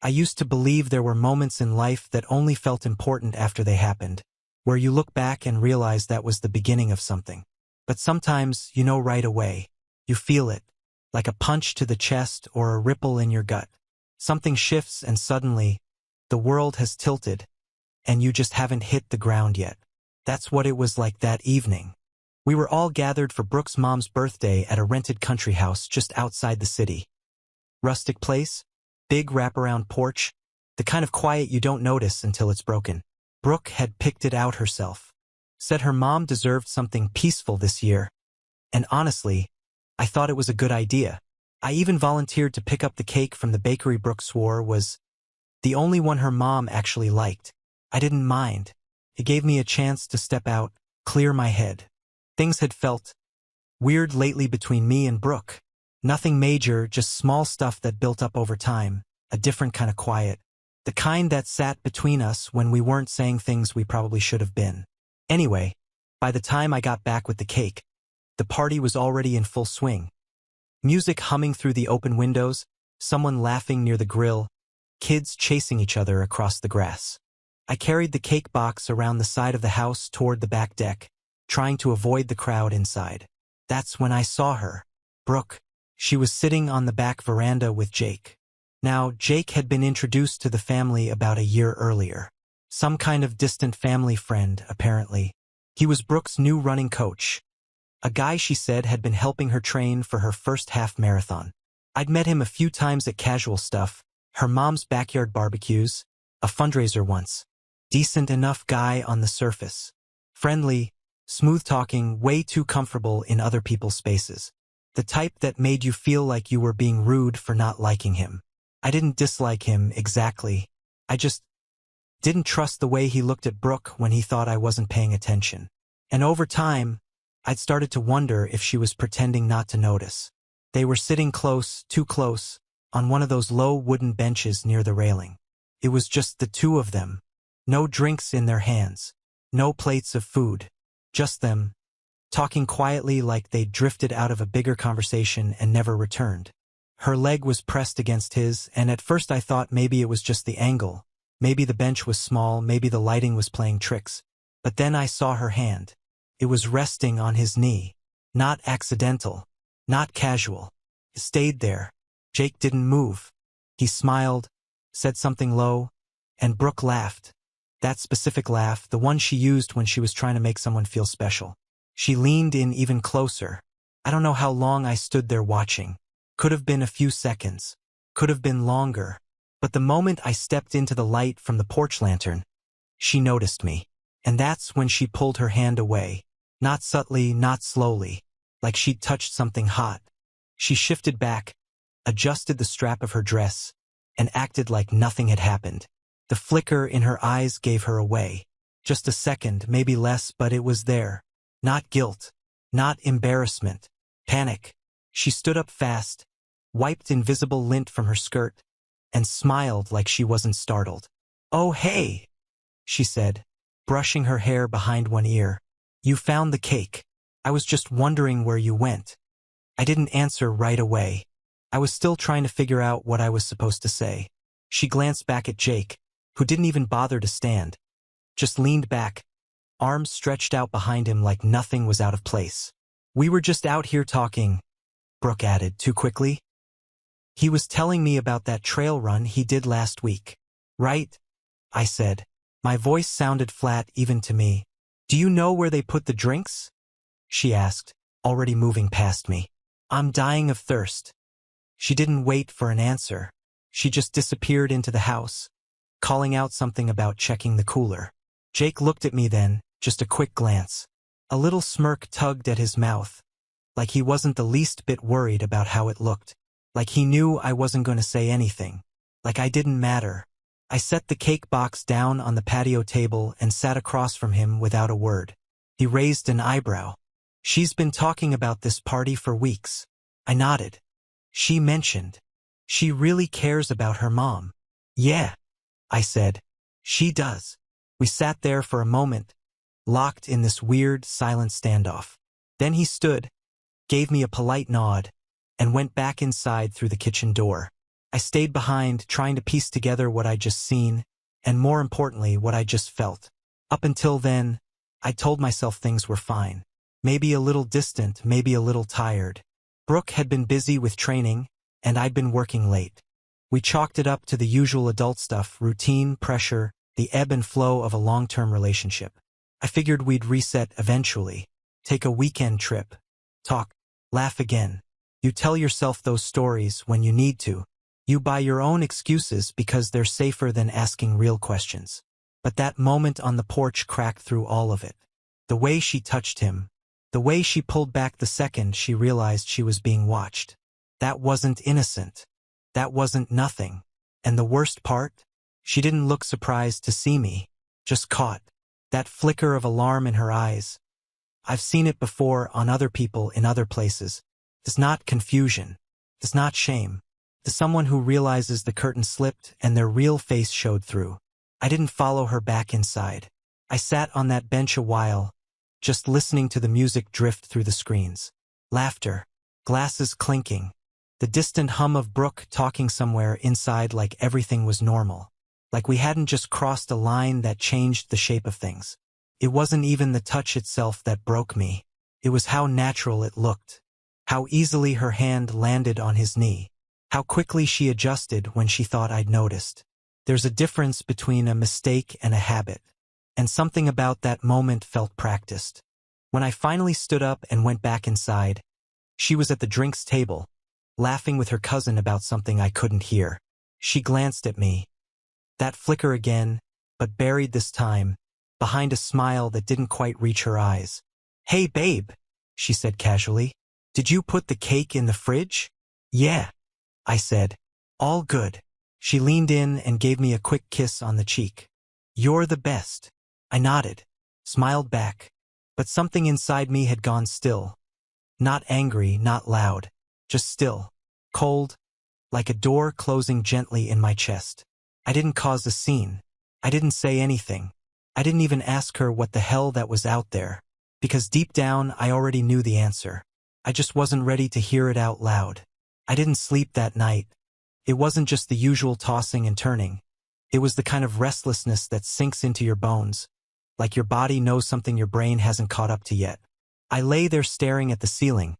I used to believe there were moments in life that only felt important after they happened, where you look back and realize that was the beginning of something. But sometimes, you know right away. You feel it, like a punch to the chest or a ripple in your gut. Something shifts and suddenly, the world has tilted, and you just haven't hit the ground yet. That's what it was like that evening. We were all gathered for Brooke's mom's birthday at a rented country house just outside the city. Rustic place, big wraparound porch, the kind of quiet you don't notice until it's broken. Brooke had picked it out herself. Said her mom deserved something peaceful this year. And honestly, I thought it was a good idea. I even volunteered to pick up the cake from the bakery Brooke swore was the only one her mom actually liked. I didn't mind. It gave me a chance to step out, clear my head. Things had felt weird lately between me and Brooke. Nothing major, just small stuff that built up over time, a different kind of quiet. The kind that sat between us when we weren't saying things we probably should have been. Anyway, by the time I got back with the cake, the party was already in full swing. Music humming through the open windows, someone laughing near the grill, kids chasing each other across the grass. I carried the cake box around the side of the house toward the back deck, trying to avoid the crowd inside. That's when I saw her. Brooke. She was sitting on the back veranda with Jake. Now, Jake had been introduced to the family about a year earlier. Some kind of distant family friend, apparently. He was Brooke's new running coach. A guy she said had been helping her train for her first half marathon. I'd met him a few times at casual stuff, her mom's backyard barbecues, a fundraiser once. Decent enough guy on the surface. Friendly, smooth-talking, way too comfortable in other people's spaces. The type that made you feel like you were being rude for not liking him. I didn't dislike him exactly. I just didn't trust the way he looked at Brooke when he thought I wasn't paying attention. And over time, I'd started to wonder if she was pretending not to notice. They were sitting close, too close, on one of those low wooden benches near the railing. It was just the two of them. No drinks in their hands. No plates of food. Just them, talking quietly like they'd drifted out of a bigger conversation and never returned. Her leg was pressed against his, and at first I thought maybe it was just the angle. Maybe the bench was small, maybe the lighting was playing tricks. But then I saw her hand. It was resting on his knee. Not accidental. Not casual. It stayed there. Jake didn't move. He smiled, said something low, and Brooke laughed. That specific laugh, the one she used when she was trying to make someone feel special. She leaned in even closer. I don't know how long I stood there watching. Could have been a few seconds. Could have been longer. But the moment I stepped into the light from the porch lantern, she noticed me. And that's when she pulled her hand away. Not subtly, not slowly. Like she'd touched something hot. She shifted back, adjusted the strap of her dress, and acted like nothing had happened. The flicker in her eyes gave her away. Just a second, maybe less, but it was there. Not guilt. Not embarrassment. Panic. She stood up fast, wiped invisible lint from her skirt, and smiled like she wasn't startled. "Oh, hey," she said, brushing her hair behind one ear. "You found the cake. I was just wondering where you went." I didn't answer right away. I was still trying to figure out what I was supposed to say. She glanced back at Jake, who didn't even bother to stand. Just leaned back, arms stretched out behind him like nothing was out of place. "We were just out here talking," Brooke added too quickly. "He was telling me about that trail run he did last week." "Right?" I said. My voice sounded flat even to me. "Do you know where they put the drinks?" she asked, already moving past me. "I'm dying of thirst." She didn't wait for an answer. She just disappeared into the house, calling out something about checking the cooler. Jake looked at me then, just a quick glance. A little smirk tugged at his mouth, like he wasn't the least bit worried about how it looked. Like he knew I wasn't going to say anything. Like I didn't matter. I set the cake box down on the patio table and sat across from him without a word. He raised an eyebrow. "She's been talking about this party for weeks." I nodded. "She mentioned. She really cares about her mom." "Yeah," I said. "She does." We sat there for a moment, locked in this weird, silent standoff. Then he stood, gave me a polite nod, and went back inside through the kitchen door. I stayed behind, trying to piece together what I'd just seen, and more importantly, what I just felt. Up until then, I told myself things were fine. Maybe a little distant, maybe a little tired. Brooke had been busy with training, and I'd been working late. We chalked it up to the usual adult stuff: routine, pressure, the ebb and flow of a long-term relationship. I figured we'd reset eventually, take a weekend trip, talk, laugh again. You tell yourself those stories when you need to. You buy your own excuses because they're safer than asking real questions. But that moment on the porch cracked through all of it. The way she touched him, the way she pulled back the second she realized she was being watched. That wasn't innocent. That wasn't nothing. And the worst part? She didn't look surprised to see me, just caught. That flicker of alarm in her eyes. I've seen it before on other people in other places. It's not confusion. It's not shame. It's someone who realizes the curtain slipped and their real face showed through. I didn't follow her back inside. I sat on that bench a while, just listening to the music drift through the screens. Laughter, glasses clinking, the distant hum of Brooke talking somewhere inside, like everything was normal. Like we hadn't just crossed a line that changed the shape of things. It wasn't even the touch itself that broke me. It was how natural it looked. How easily her hand landed on his knee. How quickly she adjusted when she thought I'd noticed. There's a difference between a mistake and a habit. And something about that moment felt practiced. When I finally stood up and went back inside, she was at the drinks table, laughing with her cousin about something I couldn't hear. She glanced at me. That flicker again, but buried this time, behind a smile that didn't quite reach her eyes. "Hey babe," she said casually. "Did you put the cake in the fridge?" "Yeah," I said. "All good." She leaned in and gave me a quick kiss on the cheek. "You're the best." I nodded, smiled back, but something inside me had gone still. Not angry, not loud, just still, cold, like a door closing gently in my chest. I didn't cause a scene. I didn't say anything. I didn't even ask her what the hell that was out there, because deep down I already knew the answer. I just wasn't ready to hear it out loud. I didn't sleep that night. It wasn't just the usual tossing and turning. It was the kind of restlessness that sinks into your bones, like your body knows something your brain hasn't caught up to yet. I lay there staring at the ceiling,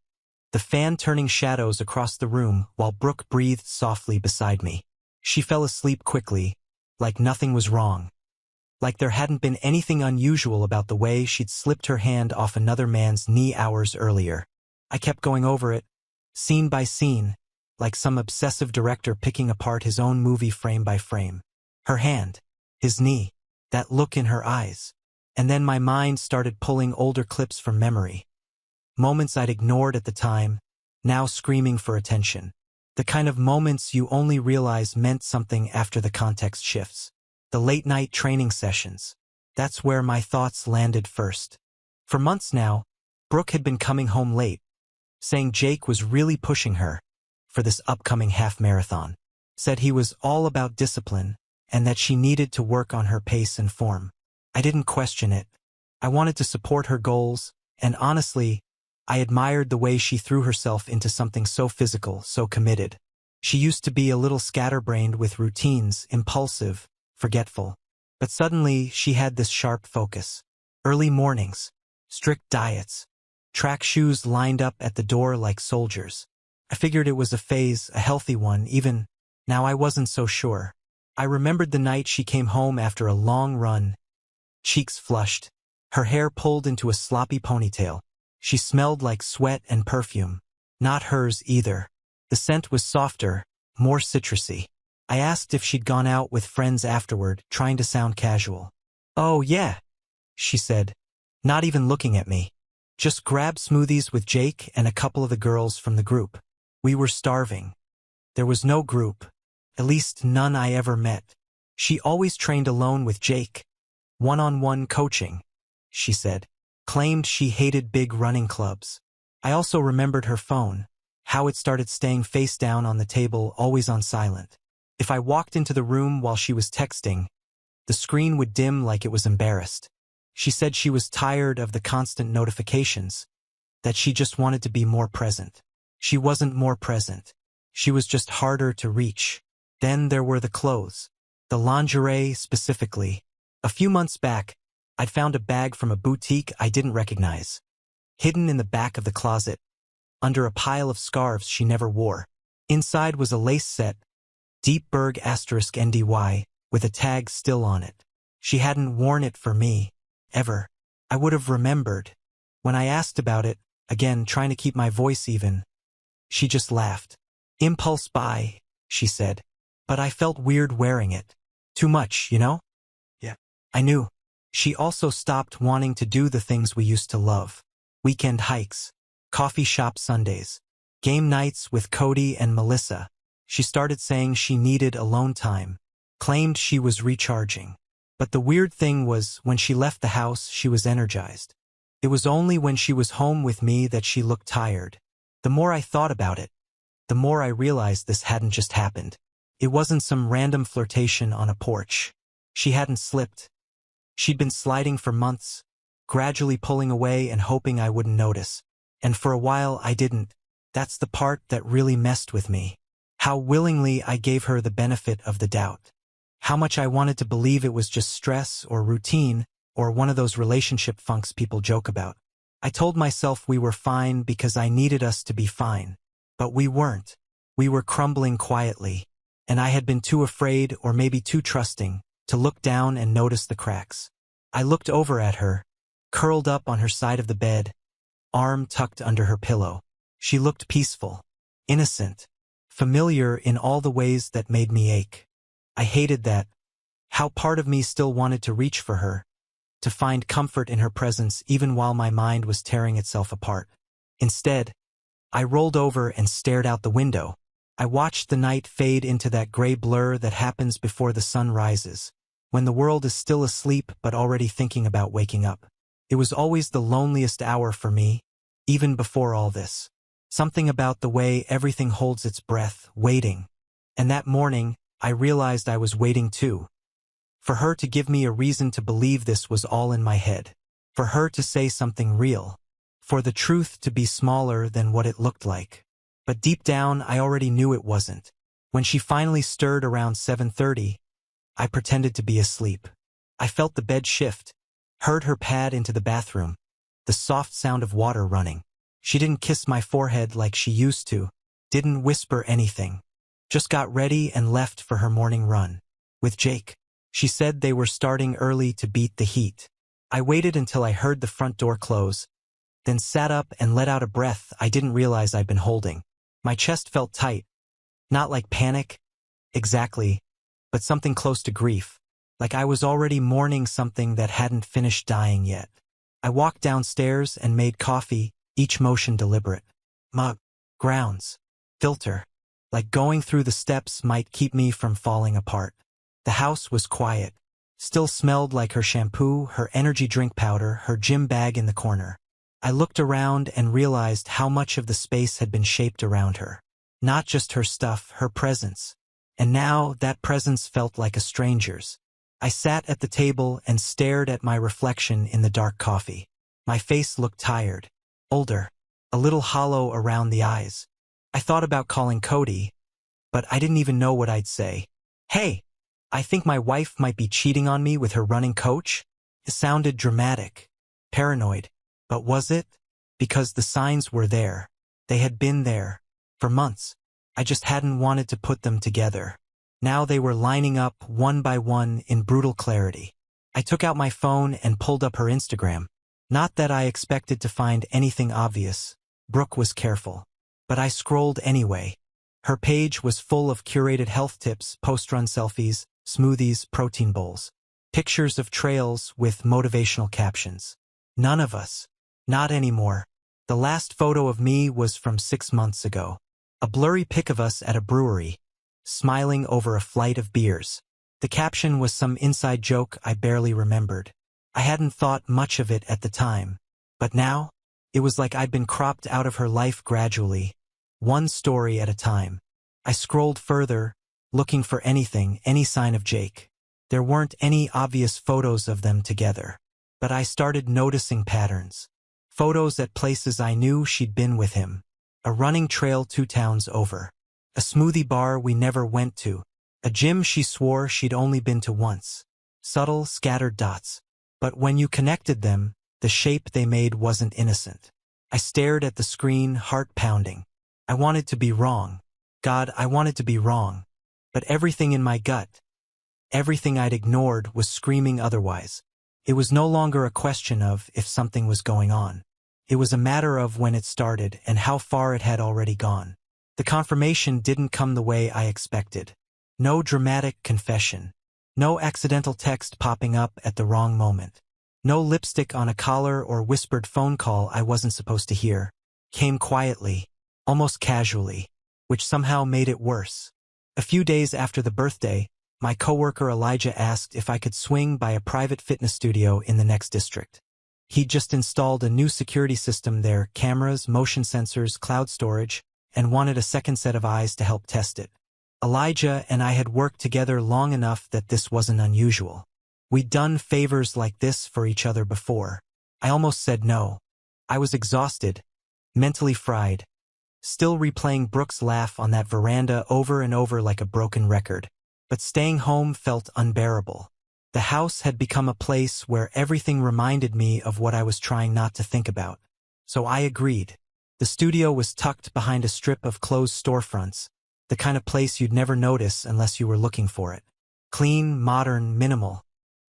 the fan turning shadows across the room while Brooke breathed softly beside me. She fell asleep quickly, like nothing was wrong. Like there hadn't been anything unusual about the way she'd slipped her hand off another man's knee hours earlier. I kept going over it, scene by scene, like some obsessive director picking apart his own movie frame by frame. Her hand, his knee, that look in her eyes. And then my mind started pulling older clips from memory. Moments I'd ignored at the time, now screaming for attention. The kind of moments you only realize meant something after the context shifts. The late-night training sessions. That's where my thoughts landed first. For months now, Brooke had been coming home late, saying Jake was really pushing her for this upcoming half-marathon. Said he was all about discipline and that she needed to work on her pace and form. I didn't question it. I wanted to support her goals, and honestly, I admired the way she threw herself into something so physical, so committed. She used to be a little scatterbrained with routines, impulsive, forgetful. But suddenly, she had this sharp focus. Early mornings, strict diets, track shoes lined up at the door like soldiers. I figured it was a phase, a healthy one, even now I wasn't so sure. I remembered the night she came home after a long run, cheeks flushed, her hair pulled into a sloppy ponytail. She smelled like sweat and perfume. Not hers either. The scent was softer, more citrusy. I asked if she'd gone out with friends afterward, trying to sound casual. "Oh yeah," she said, not even looking at me. "Just grabbed smoothies with Jake and a couple of the girls from the group. We were starving." There was no group, at least none I ever met. She always trained alone with Jake. One-on-one coaching, she said. Claimed she hated big running clubs. I also remembered her phone, how it started staying face down on the table, always on silent. If I walked into the room while she was texting, the screen would dim like it was embarrassed. She said she was tired of the constant notifications, that she just wanted to be more present. She wasn't more present. She was just harder to reach. Then there were the clothes. The lingerie specifically. A few months back, I'd found a bag from a boutique I didn't recognize, hidden in the back of the closet, under a pile of scarves she never wore. Inside was a lace set, Deep Berg *NDY, with a tag still on it. She hadn't worn it for me, ever. I would have remembered. When I asked about it, again trying to keep my voice even, she just laughed. Impulse buy, she said. But I felt weird wearing it. Too much, you know? Yeah. I knew. She also stopped wanting to do the things we used to love. Weekend hikes, coffee shop Sundays, game nights with Cody and Melissa. She started saying she needed alone time, claimed she was recharging. But the weird thing was, when she left the house, she was energized. It was only when she was home with me that she looked tired. The more I thought about it, the more I realized this hadn't just happened. It wasn't some random flirtation on a porch. She hadn't slipped. She'd been sliding for months, gradually pulling away and hoping I wouldn't notice. And for a while I didn't. That's the part that really messed with me. How willingly I gave her the benefit of the doubt. How much I wanted to believe it was just stress or routine or one of those relationship funks people joke about. I told myself we were fine because I needed us to be fine. But we weren't. We were crumbling quietly. And I had been too afraid, or maybe too trusting, to look down and notice the cracks. I looked over at her, curled up on her side of the bed, arm tucked under her pillow. She looked peaceful, innocent, familiar in all the ways that made me ache. I hated that. How part of me still wanted to reach for her, to find comfort in her presence even while my mind was tearing itself apart. Instead, I rolled over and stared out the window. I watched the night fade into that gray blur that happens before the sun rises, when the world is still asleep but already thinking about waking up. It was always the loneliest hour for me, even before all this. Something about the way everything holds its breath, waiting. And that morning, I realized I was waiting too. For her to give me a reason to believe this was all in my head. For her to say something real. For the truth to be smaller than what it looked like. But deep down, I already knew it wasn't. When she finally stirred around 7:30, I pretended to be asleep. I felt the bed shift, heard her pad into the bathroom, the soft sound of water running. She didn't kiss my forehead like she used to, didn't whisper anything. Just got ready and left for her morning run. With Jake. She said they were starting early to beat the heat. I waited until I heard the front door close, then sat up and let out a breath I didn't realize I'd been holding. My chest felt tight. Not like panic, exactly, but something close to grief. Like I was already mourning something that hadn't finished dying yet. I walked downstairs and made coffee, each motion deliberate. Mug, grounds, filter. Like going through the steps might keep me from falling apart. The house was quiet. Still smelled like her shampoo, her energy drink powder, her gym bag in the corner. I looked around and realized how much of the space had been shaped around her. Not just her stuff, her presence. And now that presence felt like a stranger's. I sat at the table and stared at my reflection in the dark coffee. My face looked tired, older, a little hollow around the eyes. I thought about calling Cody, but I didn't even know what I'd say. Hey, I think my wife might be cheating on me with her running coach? It sounded dramatic, paranoid. But was it? Because the signs were there. They had been there. For months. I just hadn't wanted to put them together. Now they were lining up one by one in brutal clarity. I took out my phone and pulled up her Instagram. Not that I expected to find anything obvious. Brooke was careful. But I scrolled anyway. Her page was full of curated health tips, post-run selfies, smoothies, protein bowls. Pictures of trails with motivational captions. None of us. Not anymore. The last photo of me was from 6 months ago. A blurry pic of us at a brewery, smiling over a flight of beers. The caption was some inside joke I barely remembered. I hadn't thought much of it at the time. But now, it was like I'd been cropped out of her life gradually, one story at a time. I scrolled further, looking for anything, any sign of Jake. There weren't any obvious photos of them together. But I started noticing patterns. Photos at places I knew she'd been with him. A running trail 2 towns over. a smoothie bar we never went to, a gym she swore she'd only been to once. Subtle, scattered dots. But when you connected them, the shape they made wasn't innocent. I stared at the screen, heart pounding. I wanted to be wrong. God, I wanted to be wrong. But everything in my gut, everything I'd ignored, was screaming otherwise. It was no longer a question of if something was going on. It was a matter of when it started and how far it had already gone. The confirmation didn't come the way I expected. No dramatic confession. No accidental text popping up at the wrong moment. No lipstick on a collar or whispered phone call I wasn't supposed to hear. Came quietly, almost casually, which somehow made it worse. A few days after the birthday, my coworker Elijah asked if I could swing by a private fitness studio in the next district. He'd just installed a new security system there, cameras, motion sensors, cloud storage, and wanted a second set of eyes to help test it. Elijah and I had worked together long enough that this wasn't unusual. We'd done favors like this for each other before. I almost said no. I was exhausted, mentally fried, still replaying Brooke's laugh on that veranda over and over like a broken record. But staying home felt unbearable. The house had become a place where everything reminded me of what I was trying not to think about. So I agreed. The studio was tucked behind a strip of closed storefronts, the kind of place you'd never notice unless you were looking for it. Clean, modern, minimal.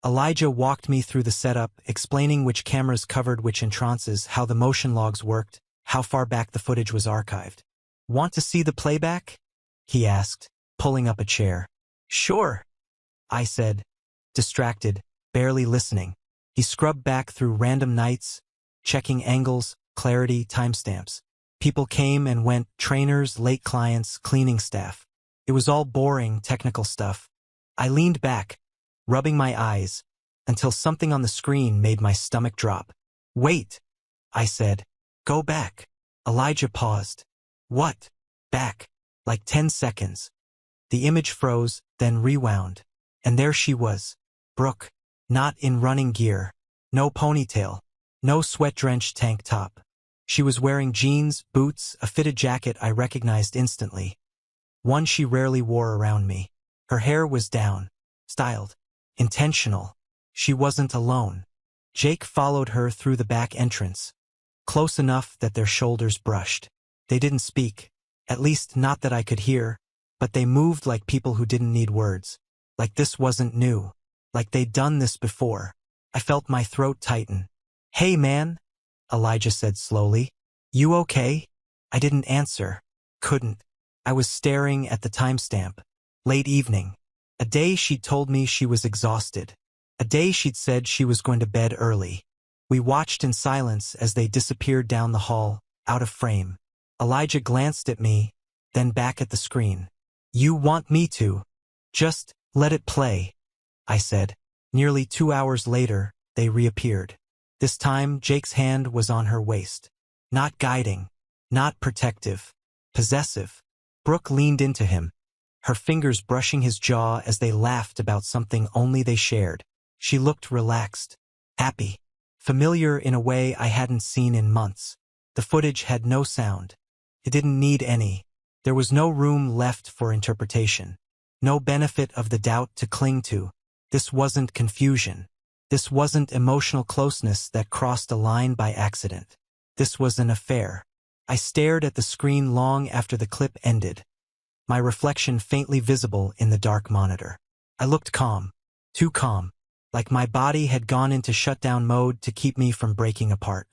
Elijah walked me through the setup, explaining which cameras covered which entrances, how the motion logs worked, how far back the footage was archived. "Want to see the playback?" he asked, pulling up a chair. "Sure," I said, distracted, barely listening. He scrubbed back through random nights, checking angles, clarity, timestamps. People came and went, trainers, late clients, cleaning staff. It was all boring, technical stuff. I leaned back, rubbing my eyes, until something on the screen made my stomach drop. "Wait," I said. "Go back." Elijah paused. "What?" "Back. Like 10 seconds. The image froze, then rewound. And there she was. Brooke. Not in running gear. No ponytail. No sweat-drenched tank top. She was wearing jeans, boots, a fitted jacket I recognized instantly. One she rarely wore around me. Her hair was down. Styled. Intentional. She wasn't alone. Jake followed her through the back entrance. Close enough that their shoulders brushed. They didn't speak. At least not that I could hear. But they moved like people who didn't need words. Like this wasn't new. Like they'd done this before. I felt my throat tighten. "Hey man," Elijah said slowly. "You okay?" I didn't answer. Couldn't. I was staring at the timestamp. Late evening. A day she'd told me she was exhausted. A day she'd said she was going to bed early. We watched in silence as they disappeared down the hall, out of frame. Elijah glanced at me, then back at the screen. "You want me to? Just let it play," I said. Nearly 2 hours later, they reappeared. This time, Jake's hand was on her waist. Not guiding. Not protective. Possessive. Brooke leaned into him, her fingers brushing his jaw as they laughed about something only they shared. She looked relaxed. Happy. Familiar in a way I hadn't seen in months. The footage had no sound. It didn't need any. There was no room left for interpretation. No benefit of the doubt to cling to. This wasn't confusion. This wasn't emotional closeness that crossed a line by accident. This was an affair. I stared at the screen long after the clip ended, my reflection faintly visible in the dark monitor. I looked calm. Too calm. Like my body had gone into shutdown mode to keep me from breaking apart.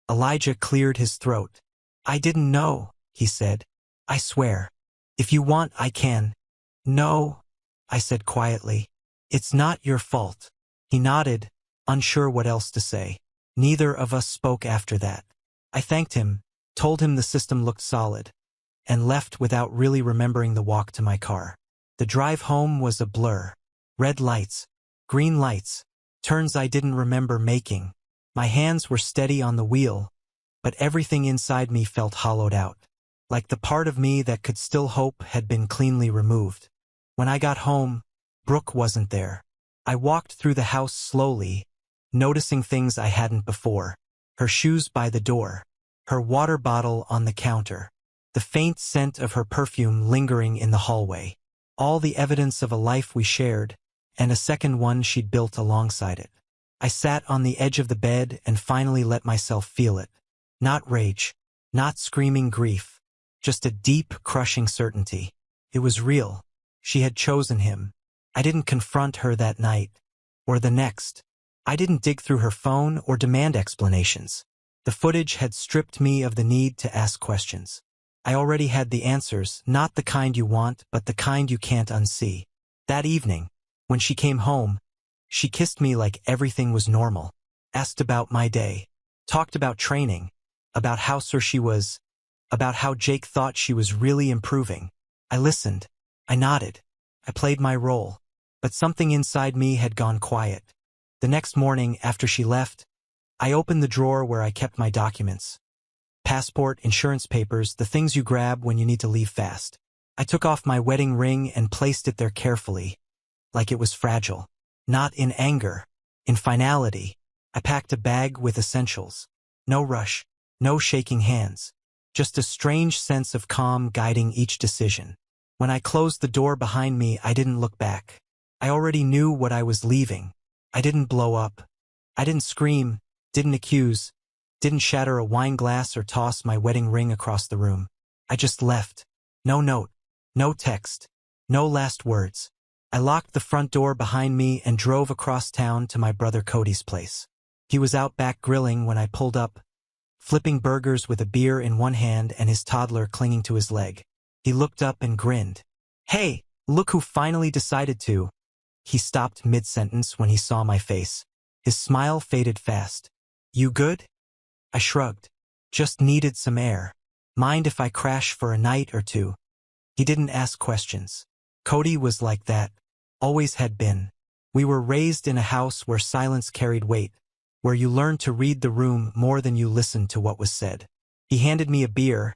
Elijah cleared his throat. "I didn't know," he said. "I swear. If you want, I can." "No," I said quietly. "It's not your fault." He nodded, unsure what else to say. Neither of us spoke after that. I thanked him, told him the system looked solid, and left without really remembering the walk to my car. The drive home was a blur. Red lights, green lights, turns I didn't remember making. My hands were steady on the wheel, but everything inside me felt hollowed out. Like the part of me that could still hope had been cleanly removed. When I got home, Brooke wasn't there. I walked through the house slowly, noticing things I hadn't before. Her shoes by the door. Her water bottle on the counter. the faint scent of her perfume lingering in the hallway. All the evidence of a life we shared, and a second one she'd built alongside it. I sat on the edge of the bed and finally let myself feel it. Not rage, not screaming grief, just a deep, crushing certainty. It was real. She had chosen him. I didn't confront her that night, or the next. I didn't dig through her phone or demand explanations. The footage had stripped me of the need to ask questions. I already had the answers, not the kind you want, but the kind you can't unsee. That evening, when she came home, she kissed me like everything was normal, asked about my day, talked about training, about how sure she was, about how Jake thought she was really improving. I listened. I nodded. I played my role. But something inside me had gone quiet. The next morning, after she left, I opened the drawer where I kept my documents. Passport, insurance papers, the things you grab when you need to leave fast. I took off my wedding ring and placed it there carefully, like it was fragile. Not in anger, in finality. I packed a bag with essentials. No rush, no shaking hands. Just a strange sense of calm guiding each decision. When I closed the door behind me, I didn't look back. I already knew what I was leaving. I didn't blow up. I didn't scream, didn't accuse, didn't shatter a wine glass or toss my wedding ring across the room. I just left. No note, no text, no last words. I locked the front door behind me and drove across town to my brother Cody's place. He was out back grilling when I pulled up, flipping burgers with a beer in one hand and his toddler clinging to his leg. He looked up and grinned. "Hey, look who finally decided to." He stopped mid-sentence when he saw my face. His smile faded fast. "You good?" I shrugged. "Just needed some air. Mind if I crash for a night or two?" He didn't ask questions. Cody was like that. Always had been. We were raised in a house where silence carried weight, where you learned to read the room more than you listened to what was said. He handed me a beer,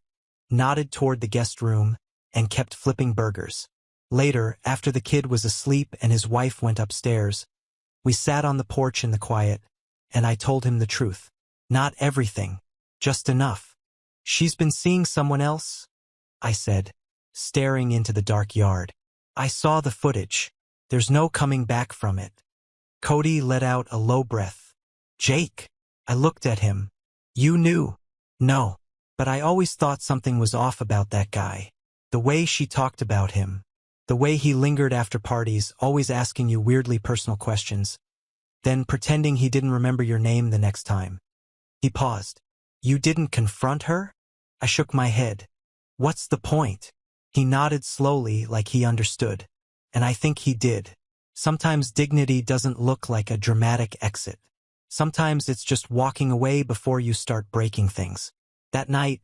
nodded toward the guest room, and kept flipping burgers. Later, after the kid was asleep and his wife went upstairs, we sat on the porch in the quiet, and I told him the truth. Not everything, just enough. "She's been seeing someone else?" I said, staring into the dark yard. "I saw the footage. There's no coming back from it." Cody let out a low breath. "Jake." I looked at him. "You knew?" "No. But I always thought something was off about that guy. The way she talked about him. The way he lingered after parties, always asking you weirdly personal questions, then pretending he didn't remember your name the next time." He paused. "You didn't confront her?" I shook my head. "What's the point?" He nodded slowly like he understood. And I think he did. Sometimes dignity doesn't look like a dramatic exit. Sometimes it's just walking away before you start breaking things. That night,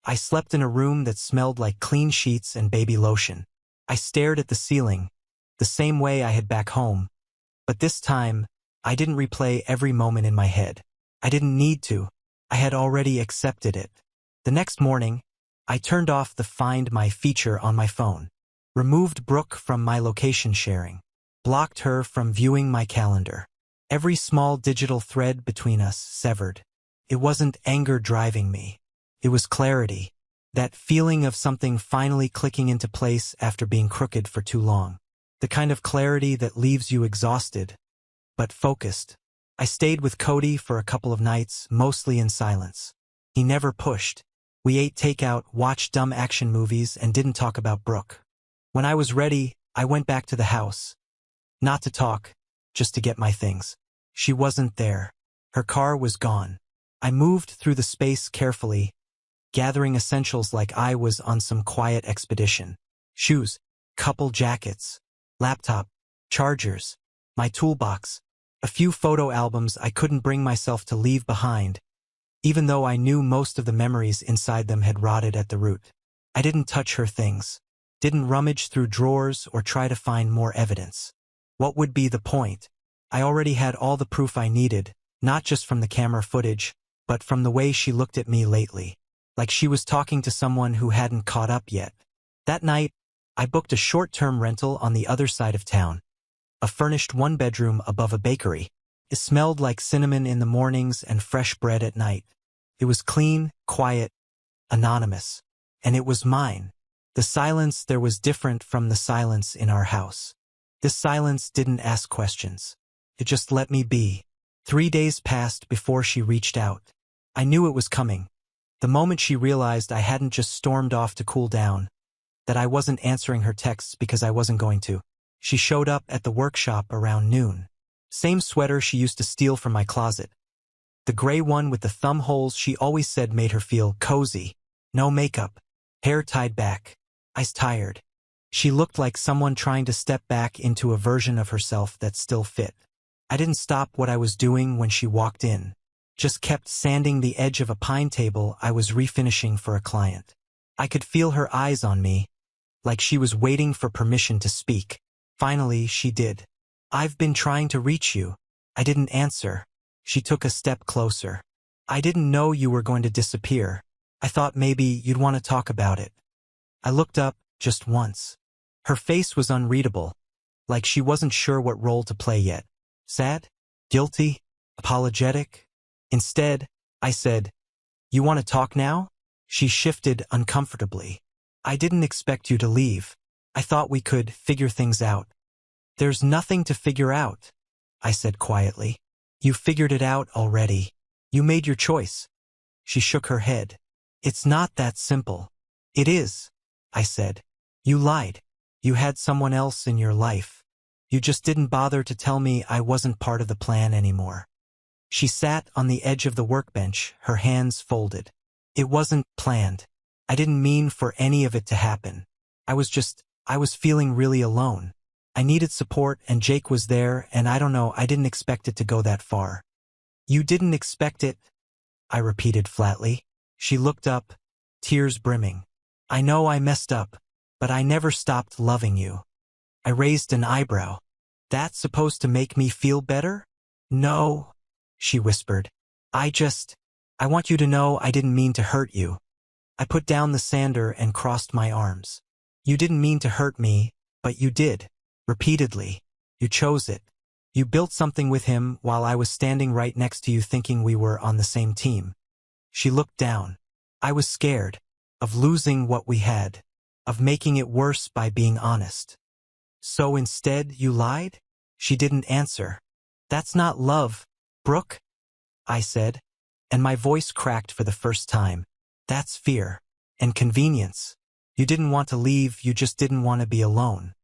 I slept in a room that smelled like clean sheets and baby lotion. I stared at the ceiling, the same way I had back home. But this time, I didn't replay every moment in my head. I didn't need to. I had already accepted it. The next morning, I turned off the Find My feature on my phone, removed Brooke from my location sharing, blocked her from viewing my calendar. Every small digital thread between us severed. It wasn't anger driving me. It was clarity. That feeling of something finally clicking into place after being crooked for too long. The kind of clarity that leaves you exhausted, but focused. I stayed with Cody for a couple of nights, mostly in silence. He never pushed. We ate takeout, watched dumb action movies, and didn't talk about Brooke. When I was ready, I went back to the house. Not to talk, just to get my things. She wasn't there. Her car was gone. I moved through the space carefully, gathering essentials like I was on some quiet expedition. Shoes, couple jackets, laptop, chargers, my toolbox, a few photo albums I couldn't bring myself to leave behind, even though I knew most of the memories inside them had rotted at the root. I didn't touch her things, didn't rummage through drawers or try to find more evidence. What would be the point? I already had all the proof I needed, not just from the camera footage, but from the way she looked at me lately. Like she was talking to someone who hadn't caught up yet. That night, I booked a short-term rental on the other side of town. A furnished one-bedroom above a bakery. It smelled like cinnamon in the mornings and fresh bread at night. It was clean, quiet, anonymous. and it was mine. The silence there was different from the silence in our house. This silence didn't ask questions. It just let me be. 3 days passed before she reached out. I knew it was coming. The moment she realized I hadn't just stormed off to cool down, that I wasn't answering her texts because I wasn't going to. She showed up at the workshop around noon. Same sweater she used to steal from my closet. The gray one with the thumb holes she always said made her feel cozy. No makeup. Hair tied back. Eyes tired. She looked like someone trying to step back into a version of herself that still fit. I didn't stop what I was doing when she walked in. Just kept sanding the edge of a pine table I was refinishing for a client. I could feel her eyes on me, like she was waiting for permission to speak. Finally, she did. "I've been trying to reach you." I didn't answer. She took a step closer. "I didn't know you were going to disappear. I thought maybe you'd want to talk about it." I looked up just once. Her face was unreadable, like she wasn't sure what role to play yet. Sad? Guilty? Apologetic? Instead, I said, "You want to talk now?" She shifted uncomfortably. "I didn't expect you to leave. I thought we could figure things out." "There's nothing to figure out," I said quietly. "You figured it out already. You made your choice." She shook her head. "It's not that simple." "It is," I said. "You lied. You had someone else in your life. You just didn't bother to tell me I wasn't part of the plan anymore." She sat on the edge of the workbench, her hands folded. "It wasn't planned. I didn't mean for any of it to happen. I was feeling really alone. I needed support and Jake was there and I don't know, I didn't expect it to go that far." "You didn't expect it?" I repeated flatly. She looked up, tears brimming. "I know I messed up, but I never stopped loving you." I raised an eyebrow. "That's supposed to make me feel better?" "No," she whispered. I want you to know I didn't mean to hurt you." I put down the sander and crossed my arms. "You didn't mean to hurt me, but you did. Repeatedly. You chose it. You built something with him while I was standing right next to you thinking we were on the same team." She looked down. I was scared. Of losing what we had. Of making it worse by being honest. "So instead you lied?" She didn't answer. "That's not love, Brooke," I said, and my voice cracked for the first time. "That's fear. And convenience. You didn't want to leave, you just didn't want to be alone."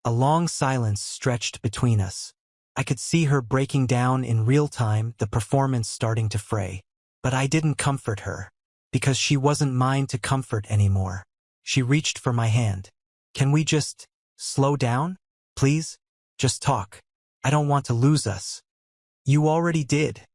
A long silence stretched between us. I could see her breaking down in real time, the performance starting to fray. But I didn't comfort her. Because she wasn't mine to comfort anymore. She reached for my hand. "Can we just slow down? Please? Just talk. I don't want to lose us." "You already did,"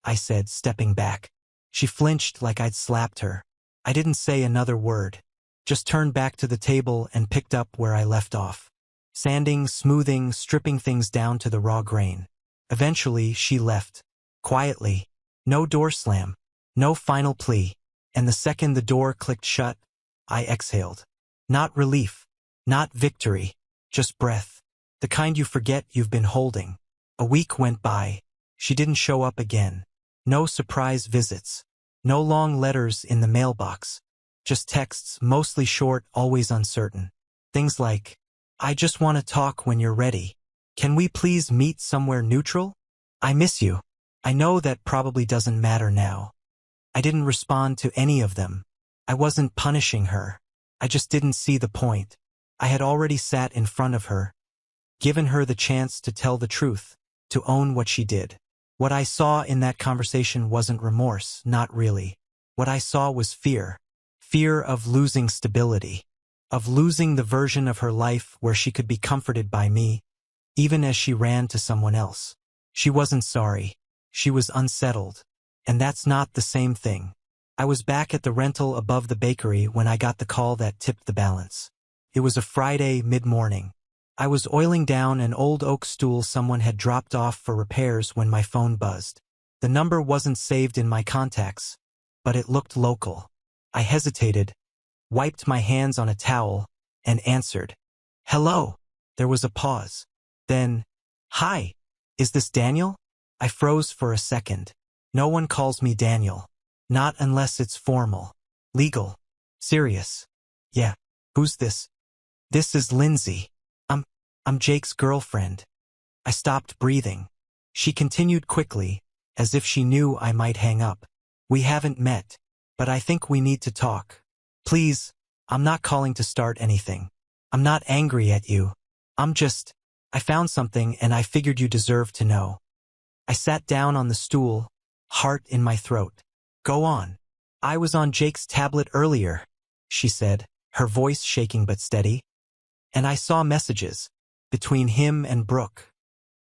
I said, stepping back. She flinched like I'd slapped her. I didn't say another word. Just turned back to the table and picked up where I left off. Sanding, smoothing, stripping things down to the raw grain. Eventually, she left. Quietly. No door slam. No final plea. And the second the door clicked shut, I exhaled. Not relief. Not victory. Just breath. The kind you forget you've been holding. A week went by. She didn't show up again. No surprise visits. No long letters in the mailbox. Just texts, mostly short, always uncertain. Things like, "I just want to talk when you're ready. Can we please meet somewhere neutral? I miss you." I know that probably doesn't matter now. I didn't respond to any of them. I wasn't punishing her. I just didn't see the point. I had already sat in front of her, given her the chance to tell the truth, to own what she did. What I saw in that conversation wasn't remorse, not really. What I saw was fear. Fear of losing stability. Of losing the version of her life where she could be comforted by me, even as she ran to someone else. She wasn't sorry. She was unsettled. And that's not the same thing. I was back at the rental above the bakery when I got the call that tipped the balance. It was a Friday mid-morning. I was oiling down an old oak stool someone had dropped off for repairs when my phone buzzed. The number wasn't saved in my contacts, but it looked local. I hesitated, wiped my hands on a towel, and answered. "Hello." There was a pause. Then, "Hi, is this Daniel?" I froze for a second. No one calls me Daniel. Not unless it's formal. Legal. Serious. Yeah. Who's this? This is Lindsay. I'm, I'm Jake's girlfriend. I stopped breathing. She continued quickly, as if she knew I might hang up. We haven't met, but I think we need to talk. Please, I'm not calling to start anything. I'm not angry at you. I found something and I figured you deserve to know. I sat down on the stool, heart in my throat. Go on. I was on Jake's tablet earlier, she said, her voice shaking but steady. And I saw messages between him and Brooke.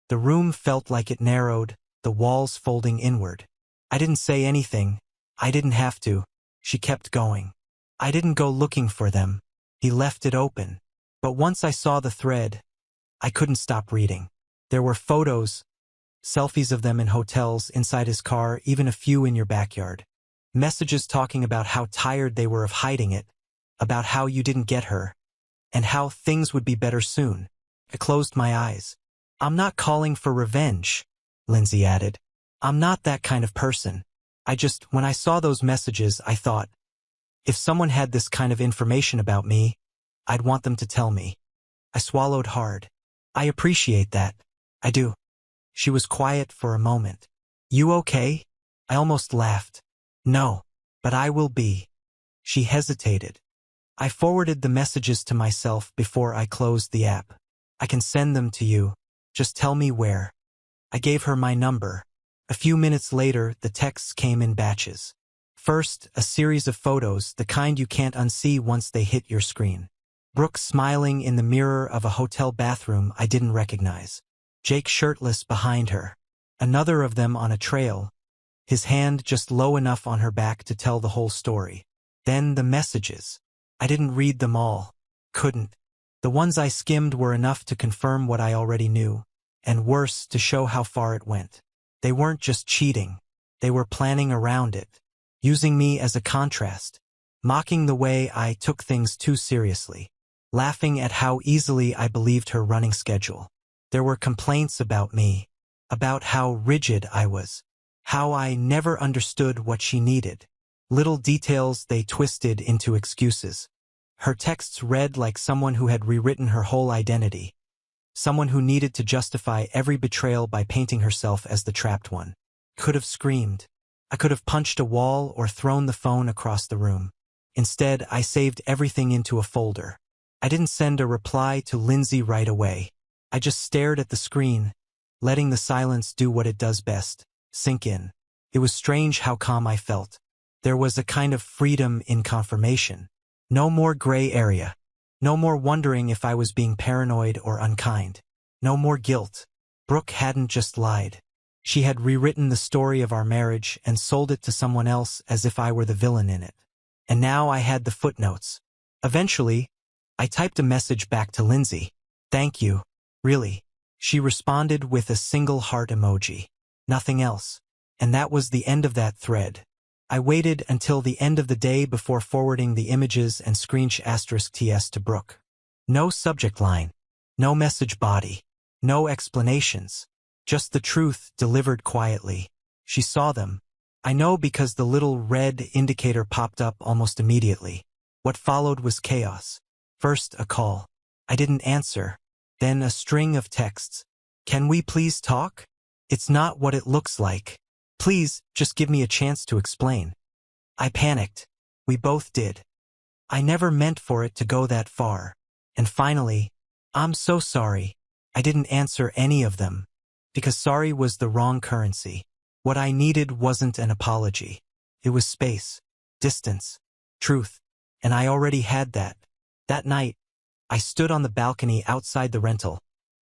The room felt like it narrowed, the walls folding inward. I didn't say anything. I didn't have to. She kept going. I didn't go looking for them. He left it open. But once I saw the thread, I couldn't stop reading. There were photos, selfies of them in hotels, inside his car, even a few in your backyard. Messages talking about how tired they were of hiding it, about how you didn't get her, and how things would be better soon. I closed my eyes. I'm not calling for revenge, Lindsay added. I'm not that kind of person. When I saw those messages, I thought, if someone had this kind of information about me, I'd want them to tell me. I swallowed hard. I appreciate that. I do. She was quiet for a moment. You okay? I almost laughed. No, but I will be. She hesitated. I forwarded the messages to myself before I closed the app. I can send them to you. Just tell me where. I gave her my number. A few minutes later, the texts came in batches. First, a series of photos, the kind you can't unsee once they hit your screen. Brooke smiling in the mirror of a hotel bathroom I didn't recognize. Jake shirtless behind her. Another of them on a trail, his hand just low enough on her back to tell the whole story. Then the messages. I didn't read them all. Couldn't. The ones I skimmed were enough to confirm what I already knew, and worse, to show how far it went. They weren't just cheating. They were planning around it, using me as a contrast, mocking the way I took things too seriously, laughing at how easily I believed her running schedule. There were complaints about me, about how rigid I was, how I never understood what she needed. Little details they twisted into excuses. Her texts read like someone who had rewritten her whole identity, someone who needed to justify every betrayal by painting herself as the trapped one. Could have screamed. I could have punched a wall or thrown the phone across the room. Instead, I saved everything into a folder. I didn't send a reply to Lindsay right away. I just stared at the screen, letting the silence do what it does best, sink in. It was strange how calm I felt. There was a kind of freedom in confirmation. No more gray area. No more wondering if I was being paranoid or unkind. No more guilt. Brooke hadn't just lied. She had rewritten the story of our marriage and sold it to someone else as if I were the villain in it. And now I had the footnotes. Eventually, I typed a message back to Lindsay. Thank you. Really. She responded with a single heart emoji. Nothing else. And that was the end of that thread. I waited until the end of the day before forwarding the images and **TS to Brooke. No subject line. No message body. No explanations. Just the truth delivered quietly. She saw them. I know because the little red indicator popped up almost immediately. What followed was chaos. First, a call. I didn't answer. Then a string of texts. Can we please talk? It's not what it looks like. Please, just give me a chance to explain. I panicked. We both did. I never meant for it to go that far. And finally, I'm so sorry. I didn't answer any of them. Because sorry was the wrong currency. What I needed wasn't an apology. It was space, distance, truth. And I already had that. That night, I stood on the balcony outside the rental,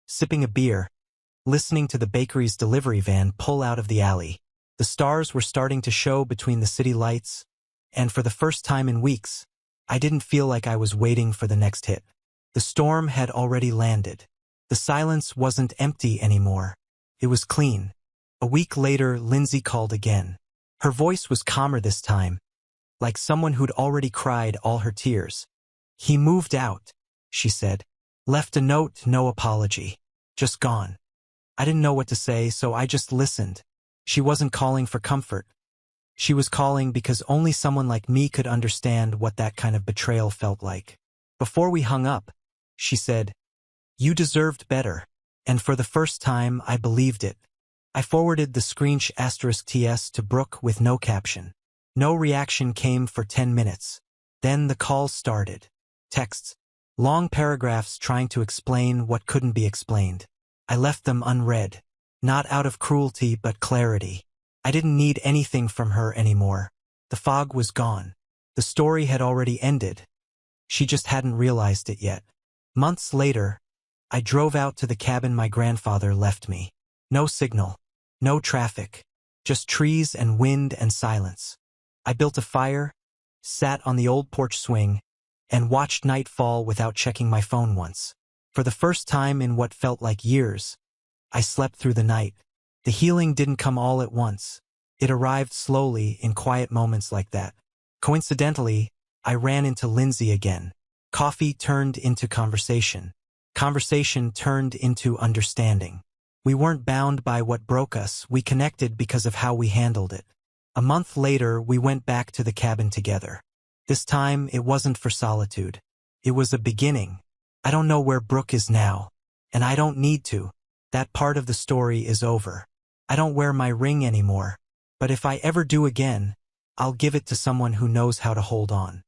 sipping a beer, listening to the bakery's delivery van pull out of the alley. The stars were starting to show between the city lights, and for the first time in weeks, I didn't feel like I was waiting for the next hit. The storm had already landed. The silence wasn't empty anymore. It was clean. A week later, Lindsay called again. Her voice was calmer this time, like someone who'd already cried all her tears. He moved out, she said. Left a note, no apology. Just gone. I didn't know what to say, so I just listened. She wasn't calling for comfort. She was calling because only someone like me could understand what that kind of betrayal felt like. Before we hung up, she said, "You deserved better." And for the first time, I believed it. I forwarded the **TS to Brooke with no caption. No reaction came for 10 minutes. Then the call started. Texts. Long paragraphs trying to explain what couldn't be explained. I left them unread. Not out of cruelty, but clarity. I didn't need anything from her anymore. The fog was gone. The story had already ended. She just hadn't realized it yet. Months later, I drove out to the cabin my grandfather left me. No signal. No traffic. Just trees and wind and silence. I built a fire, sat on the old porch swing, and watched night fall without checking my phone once. For the first time in what felt like years, I slept through the night. The healing didn't come all at once. It arrived slowly in quiet moments like that. Coincidentally, I ran into Lindsay again. Coffee turned into conversation. Conversation turned into understanding. We weren't bound by what broke us, we connected because of how we handled it. A month later, we went back to the cabin together. This time, it wasn't for solitude. It was a beginning. I don't know where Brooke is now, and I don't need to. That part of the story is over. I don't wear my ring anymore, but if I ever do again, I'll give it to someone who knows how to hold on.